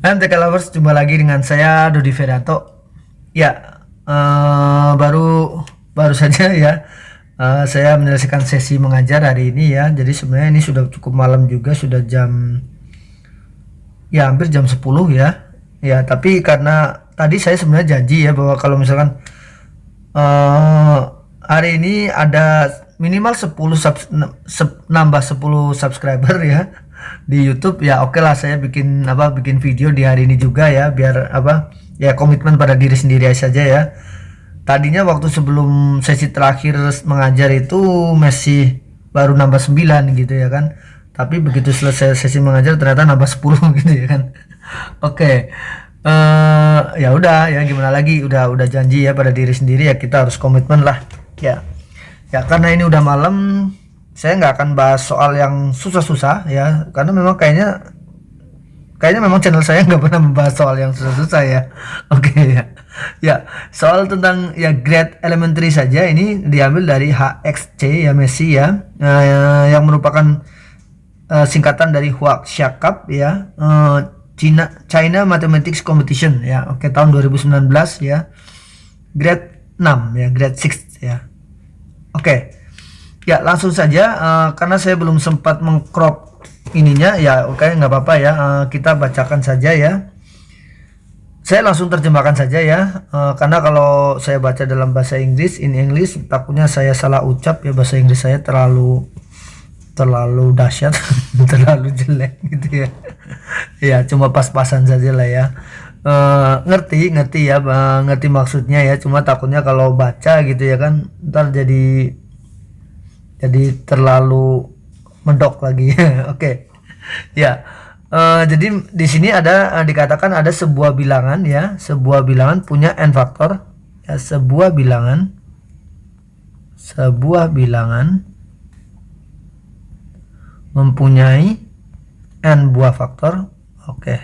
MTK Lovers, jumpa lagi dengan saya Dodi Ferato. Ya, baru baru saja ya, saya menyelesaikan sesi mengajar hari ini ya. Jadi sebenarnya ini sudah cukup malam juga, sudah jam ya hampir jam 10 ya. Ya, tapi karena tadi saya sebenarnya janji ya bahwa kalau misalkan eh, hari ini ada minimal 10 nambah 10 subscriber ya di YouTube ya, oke lah, saya bikin video di hari ini juga ya, biar ya, komitmen pada diri sendiri saja ya. Tadinya waktu sebelum sesi terakhir mengajar itu masih baru nambah 9 gitu ya kan, tapi begitu selesai sesi mengajar ternyata nambah 10 gitu ya kan. Oke. Ya udah ya, gimana lagi, udah janji ya pada diri sendiri ya, kita harus komitmen lah ya. Ya karena ini udah malam, saya nggak akan bahas soal yang susah-susah ya, karena memang kayaknya memang channel saya nggak pernah membahas soal yang susah-susah ya. Oke ya. Ya, soal tentang ya grade elementary saja, ini diambil dari HXC ya, Messi ya, yang merupakan singkatan dari Huaxia Cup ya, China Mathematics Competition ya. Oke, tahun 2019 ya. Grade 6 ya, grade 6 ya. Oke. Ya, langsung saja, karena saya belum sempat mengcrop ininya ya. Oke, nggak apa-apa ya, kita bacakan saja ya. Saya langsung terjemahkan saja ya, karena kalau saya baca dalam bahasa Inggris, in English, takutnya saya salah ucap ya, bahasa Inggris saya terlalu dahsyat, terlalu jelek gitu ya. Ya, cuma pas-pasan saja lah ya. Ngerti ya, ngerti maksudnya ya, cuma takutnya kalau baca gitu ya kan, ntar jadi terlalu mendok lagi. Oke. Ya. Jadi di sini ada, dikatakan ada sebuah bilangan ya, sebuah bilangan punya n faktor ya, sebuah bilangan mempunyai n buah faktor. Oke.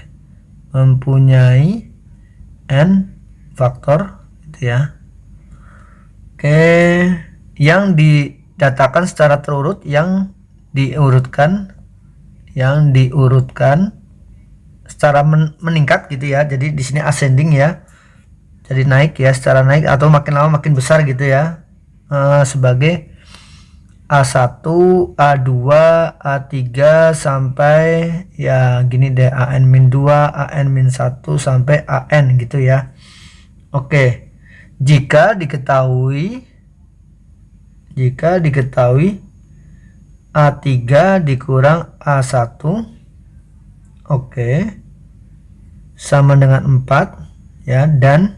Mempunyai n faktor gitu ya. Oke, yang didatakan secara terurut, yang diurutkan secara meningkat gitu ya. Jadi di sini ascending ya. Jadi naik ya, secara naik atau makin lama makin besar gitu ya. Sebagai A1, A2, A3 sampai ya gini deh, AN-2, AN-1 sampai AN gitu ya. Oke. Jika diketahui A3 dikurang A1, oke, sama dengan 4 ya, dan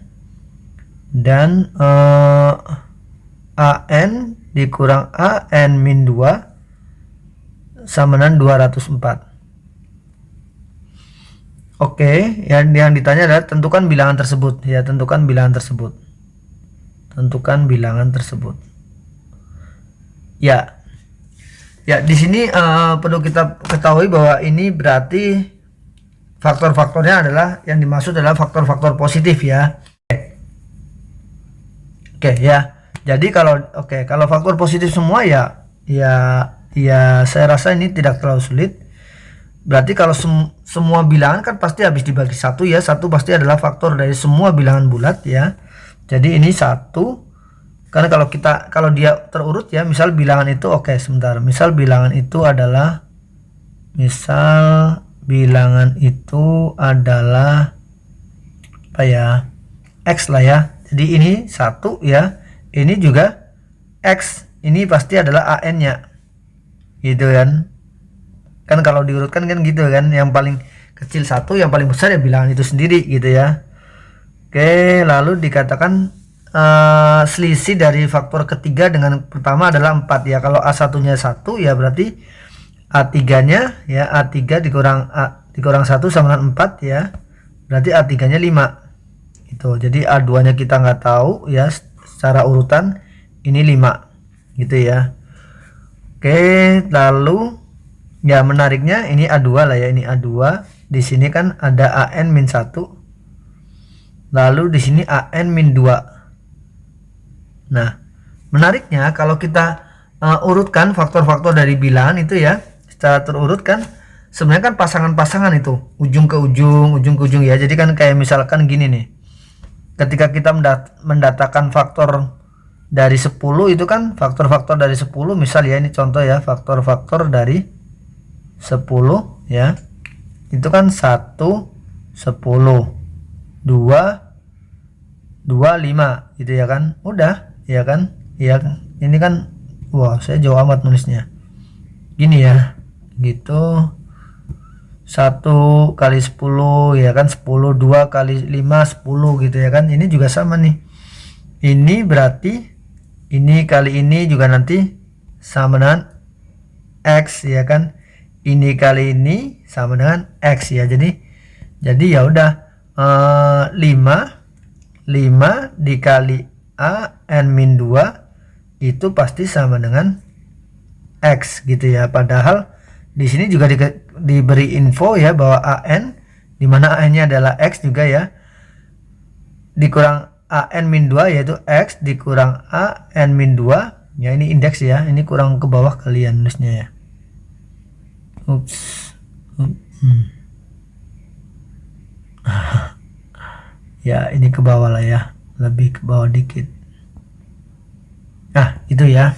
AN dikurang AN-2 sama dengan 204. Oke, yang ditanya adalah tentukan bilangan tersebut ya, tentukan bilangan tersebut. Ya. Ya, di sini perlu kita ketahui bahwa ini berarti faktor-faktornya adalah, yang dimaksud adalah faktor-faktor positif ya. Oke ya. Jadi kalau faktor positif semua ya saya rasa ini tidak terlalu sulit. Berarti kalau semua bilangan kan pasti habis dibagi satu ya. Satu pasti adalah faktor dari semua bilangan bulat ya. Jadi ini satu. Karena kalau dia terurut ya, misal bilangan itu, misal bilangan itu adalah apa ya, X lah ya. Jadi ini satu ya, ini juga X, ini pasti adalah AN-nya gitu kan. Kan kalau diurutkan kan gitu kan, yang paling kecil satu, yang paling besar ya bilangan itu sendiri gitu ya. Oke, lalu dikatakan selisih dari faktor ketiga dengan pertama adalah 4 ya. Kalau A1 nya 1 ya, berarti A3 nya ya, A3 dikurang 1 sama dengan 4 ya, berarti A3 nya 5 gitu. Jadi A2 nya kita nggak tahu ya, secara urutan ini 5 gitu ya. Oke, lalu ya menariknya ini A2 lah ya, ini A2. Di sini kan ada AN-1, lalu di sini AN-2. Nah, kalau kita urutkan faktor-faktor dari bilangan itu ya secara terurut kan, sebenarnya kan pasangan-pasangan itu ujung ke ujung ya. Jadi kan kayak misalkan gini nih, ketika kita mendatakan faktor dari 10 itu kan faktor-faktor dari 10, misal ya ini contoh ya, faktor-faktor dari 10 ya, itu kan 1 10 2 5 gitu ya kan, udah ya kan ya. Ini kan wah saya jauh amat nulisnya gini ya gitu, 1 kali 10 ya kan 10, 2 kali 5 10 gitu ya kan. Ini juga sama nih, ini berarti ini kali ini juga nanti sama dengan X ya kan, ini kali ini sama dengan X ya. Jadi ya udah 5 dikali A n-2 itu pasti sama dengan X gitu ya. Padahal di sini juga diberi info ya bahwa AN, dimana AN-nya adalah X juga ya, dikurang AN-2 yaitu X dikurang AN-2 ya, ini indeks ya, ini kurang ke bawah kalian nulisnya ya. Ya ini ke bawah lah ya, lebih ke bawah dikit. Nah itu ya,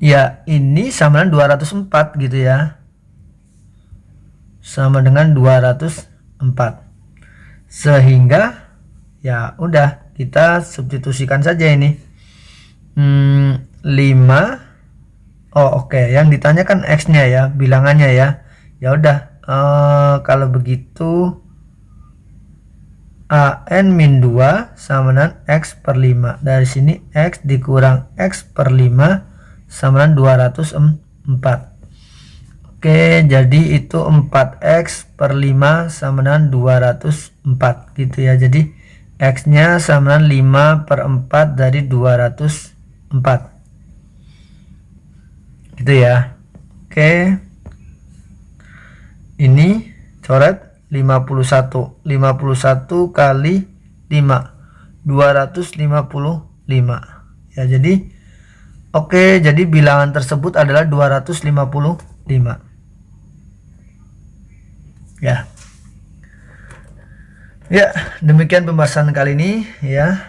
ya ini sama dengan 204 gitu ya, sama dengan 204, sehingga ya udah kita substitusikan saja ini 5. Oke. Yang ditanyakan X nya ya, bilangannya ya. Ya udah kalau begitu AN-2 sama dengan X per 5. Dari sini X dikurang X per 5 sama dengan 204. Oke, jadi itu 4X per 5 sama dengan 204 gitu ya. Jadi X nya sama dengan 5 per 4 dari 204 gitu ya. Oke, ini coret 51 kali 5 255 ya. Jadi oke, jadi bilangan tersebut adalah 255 ya. Ya, demikian pembahasan kali ini ya.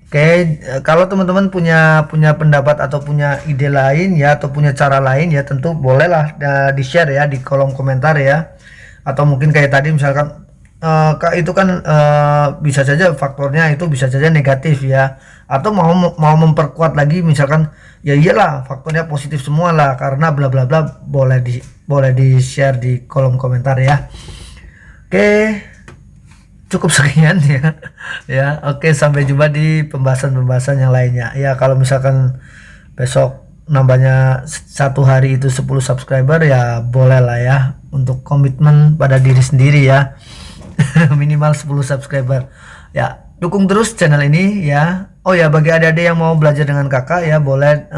Oke, kalau teman-teman punya pendapat atau punya ide lain ya, atau punya cara lain ya, tentu bolehlah di-share ya di kolom komentar ya. Atau mungkin kayak tadi misalkan itu kan bisa saja faktornya itu bisa saja negatif ya, atau mau memperkuat lagi misalkan ya iyalah faktornya positif semua lah karena bla bla bla, boleh di-share di kolom komentar ya. Oke, cukup sekian ya. Ya, oke, sampai jumpa di pembahasan yang lainnya. Ya, kalau misalkan besok nambahnya satu hari itu 10 subscriber ya boleh lah ya, untuk komitmen pada diri sendiri ya. Minimal 10 subscriber. Ya, dukung terus channel ini ya. Oh ya, bagi adik-adik yang mau belajar dengan kakak ya, boleh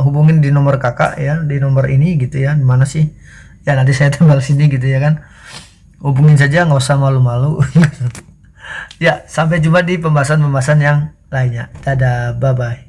hubungin di nomor kakak ya, di nomor ini gitu ya. Mana sih? Ya nanti saya tinggal sini gitu ya kan. Hubungin saja, nggak usah malu-malu. Ya, sampai jumpa di pembahasan yang lainnya. Dadah, bye-bye.